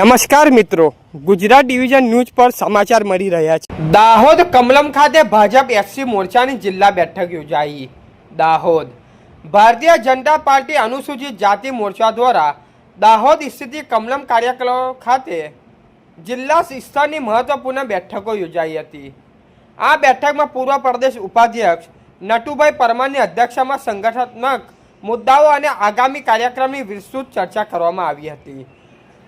નમસ્કાર મિત્રો, Gujarat division news પર સમાચાર મળી રહ્યા છે। દાહોદ કમલમ ખાતે ભાજપ એસસી મોરચાની જિલ્લા બેઠક યોજાઈ। દાહોદ ભારતીય જનતા પાર્ટી અનુસૂચિત જાતિ મોરચા દ્વારા દાહોદ સ્થિત કમલમ કાર્યાલય ખાતે જિલ્લા સ્તરની મહત્વપૂર્ણ બેઠકો યોજાઈ હતી। આ બેઠકમાં પૂર્વ પ્રદેશ ઉપાધ્યક્ષ નટુભાઈ પરમારની અધ્યક્ષતામાં સંગઠનાત્મક મુદ્દાઓ અને આગામી કાર્યક્રમની વિસ્તૃત ચર્ચા કરવામાં આવી હતી।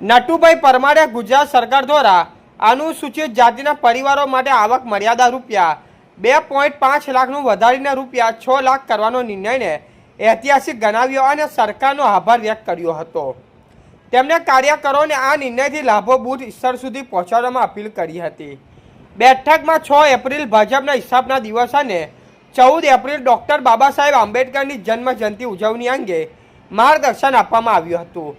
નટુભાઈ પરમારે ગુજરાત સરકાર દ્વારા અનુસૂચિત જાતિના પરિવારો માટે આવક મર્યાદા રૂપિયા 2.5 લાખનું વધારીને રૂપિયા 6 લાખ કરવાનો નિર્ણયને ઐતિહાસિક ગણાવ્યો અને સરકારનો આભાર વ્યક્ત કર્યો હતો। તેમણે કાર્યકરોને આ નિર્ણયથી લાભો બુથ સ્તર સુધી પહોંચાડવામાં અપીલ કરી હતી। બેઠકમાં 6 એપ્રિલ ભાજપના સ્થાપના દિવસ અને 14 એપ્રિલ ડૉક્ટર બાબા સાહેબ આંબેડકરની જન્મ જયંતિ ઉજવણી અંગે માર્ગદર્શન આપવામાં આવ્યું હતું।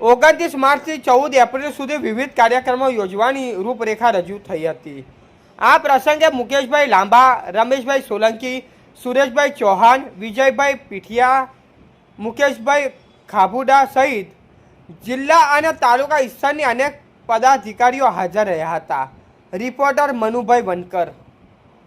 29 માર્ચથી 14 એપ્રિલ સુધી વિવિધ કાર્યક્રમો યોજવાની રૂપરેખા રજૂ થઈ હતી। આ પ્રસંગે મુકેશભાઈ લાંબા, રમેશભાઈ સોલંકી, સુરેશભાઈ ચૌહાણ, વિજયભાઈ પીઠિયા, મુકેશભાઈ ખાબુડા સહિત જિલ્લા અને તાલુકા સ્તરની અનેક પદાધિકારીઓ હાજર રહ્યા હતા। રિપોર્ટર મનુભાઈ વનકર।